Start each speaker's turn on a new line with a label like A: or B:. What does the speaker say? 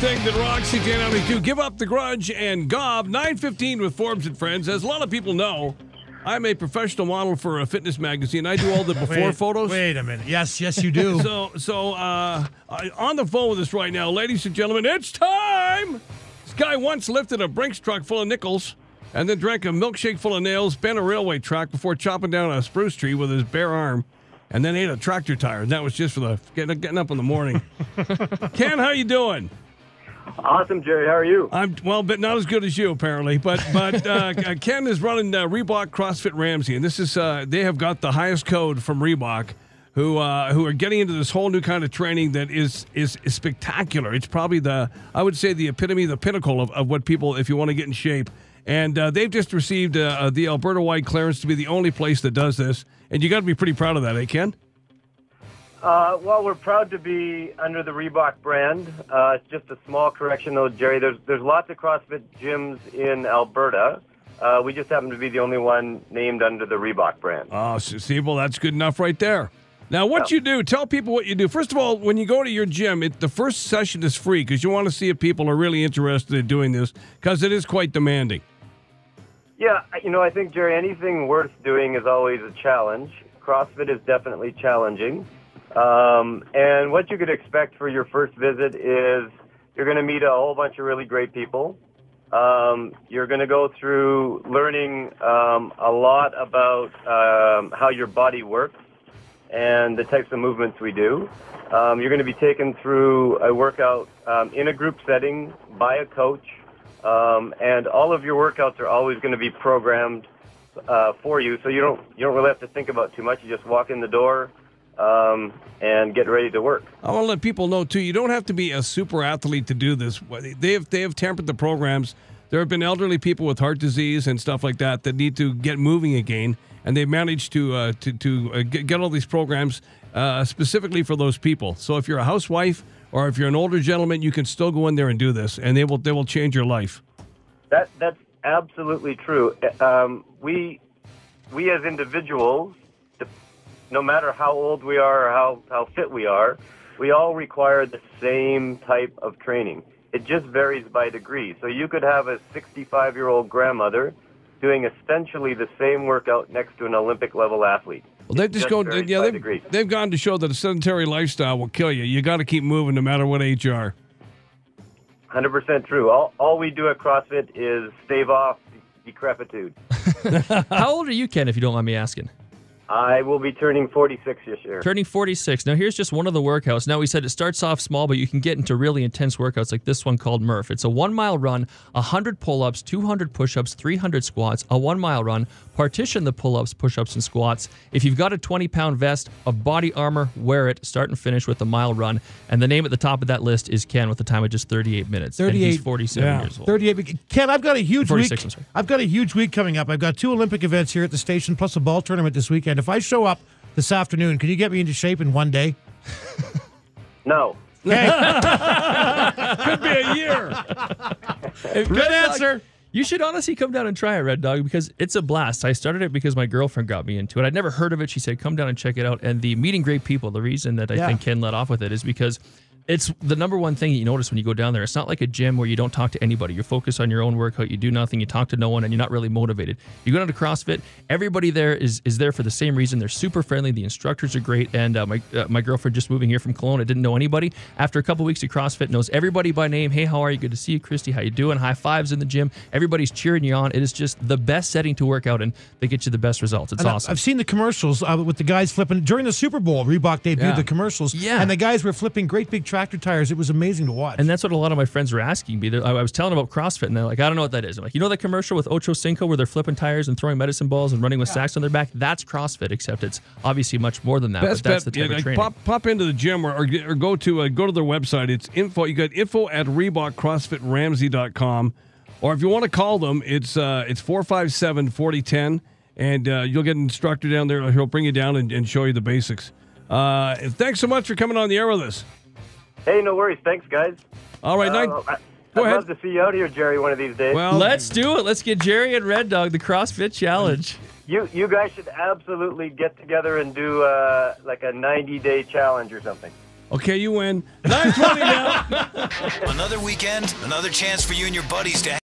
A: thing that rocks CJAY. Give up the grudge and gob. 9:15 with Forbes and Friends. As a lot of people know, I'm a professional model for a fitness magazine. I do all the before photos.
B: Wait a minute. Yes, you do.
A: So on the phone with us right now, ladies and gentlemen, it's time. This guy once lifted a Brinks truck full of nickels and then drank a milkshake full of nails, bent a railway track before chopping down a spruce tree with his bare arm, and then ate a tractor tire. And that was just for the getting up in the morning. Ken, how you doing?
C: Awesome, Jerry. How are you?
A: I'm well, but not as good as you apparently. But Ken is running Reebok CrossFit Ramsey, and this is they have got the highest code from Reebok, who are getting into this whole new kind of training that is spectacular. It's probably I would say the epitome, the pinnacle of what people, if you want to get in shape. And they've just received the Alberta-wide clearance to be the only place that does this, and you got to be pretty proud of that, eh, Ken?
C: Well, we're proud to be under the Reebok brand. It's just a small correction, though, Jerry. There's lots of CrossFit gyms in Alberta. We just happen to be the only one named under the Reebok brand.
A: Oh, see, well, that's good enough right there. Now, what you do, tell people what you do. First of all, when you go to your gym, the first session is free because you want to see if people are really interested in doing this because it is quite demanding.
C: Yeah, I think, Jerry, anything worth doing is always a challenge. CrossFit is definitely challenging. And what you could expect for your first visit is you're going to meet a whole bunch of really great people. You're going to go through learning a lot about how your body works and the types of movements we do. You're going to be taken through a workout in a group setting by a coach. And all of your workouts are always going to be programmed for you, so you don't really have to think about too much. You just walk in the door and get ready to work.
A: I want to let people know too. You don't have to be a super athlete to do this. They have tempered the programs. There have been elderly people with heart disease and stuff like that need to get moving again, and they've managed to get all these programs specifically for those people. So if you're a housewife or if you're an older gentleman, you can still go in there and do this, and they will change your life.
C: That's absolutely true. We as individuals, no matter how old we are or how fit we are, we all require the same type of training. It just varies by degree. So you could have a 65-year-old grandmother doing essentially the same workout next to an Olympic-level athlete.
A: Well, they've gone to show that a sedentary lifestyle will kill you. You got to keep moving no matter what age you are.
C: 100% true. All we do at CrossFit is stave off decrepitude.
D: How old are you, Ken, if you don't mind me asking?
C: I will be turning 46 this year.
D: Turning 46. Now, here's just one of the workouts. Now, we said it starts off small, but you can get into really intense workouts like this one called Murph. It's a 1-mile run, 100 pull-ups, 200 push-ups, 300 squats, a 1-mile run. Partition the pull-ups, push-ups, and squats. If you've got a 20-pound vest of body armor, wear it. Start and finish with a mile run. And the name at the top of that list is Ken with a time of just 38 minutes.
B: 38.
D: And he's 47 years old.
B: 38. Ken, I've got a huge
D: 46,
B: week. I've got a huge week coming up. I've got 2 Olympic events here at the station, plus a ball tournament this weekend. If I show up this afternoon, can you get me into shape in one day?
C: No.
B: Okay.
A: Could be a year.
B: Good answer.
D: You should honestly come down and try it, Red Dog, because it's a blast. I started it because my girlfriend got me into it. I'd never heard of it. She said, come down and check it out. And the meeting great people, the reason that I think Ken let off with it is because it's the number one thing that you notice when you go down there. It's not like a gym where you don't talk to anybody. You're focused on your own workout. You do nothing. You talk to no one, and you're not really motivated. You go down to CrossFit. Everybody there is there for the same reason. They're super friendly. The instructors are great. And my girlfriend just moving here from Kelowna didn't know anybody. After a couple weeks of CrossFit, knows everybody by name. Hey, how are you? Good to see you, Christy. How you doing? High fives in the gym. Everybody's cheering you on. It is just the best setting to work out, and they get you the best results. It's awesome.
B: I've seen the commercials with the guys flipping during the Super Bowl. Reebok debuted the commercials, and the guys were flipping great big tractor tires. It was amazing to watch.
D: And that's what a lot of my friends were asking me. I was telling them about CrossFit, and they're like, I don't know what that is. I'm like, you know that commercial with Ocho Cinco where they're flipping tires and throwing medicine balls and running with sacks on their back? That's CrossFit, except it's obviously much more than that. But that's the type of training.
A: Pop into the gym or go to their website. It's info. You got info at ReebokCrossFitRamsey.com. Or if you want to call them, it's 457-4010, and you'll get an instructor down there. He'll bring you down and show you the basics. Thanks so much for coming on the air with us.
C: Hey, no worries. Thanks, guys.
A: All right,
C: I'd love to see you out here, Jerry, one of these days.
D: Well, let's do it. Let's get Jerry and Red Dog the CrossFit Challenge.
C: You guys should absolutely get together and do like a 90-day challenge or something.
A: Okay, you win. 9:20 now.
E: Another weekend, another chance for you and your buddies to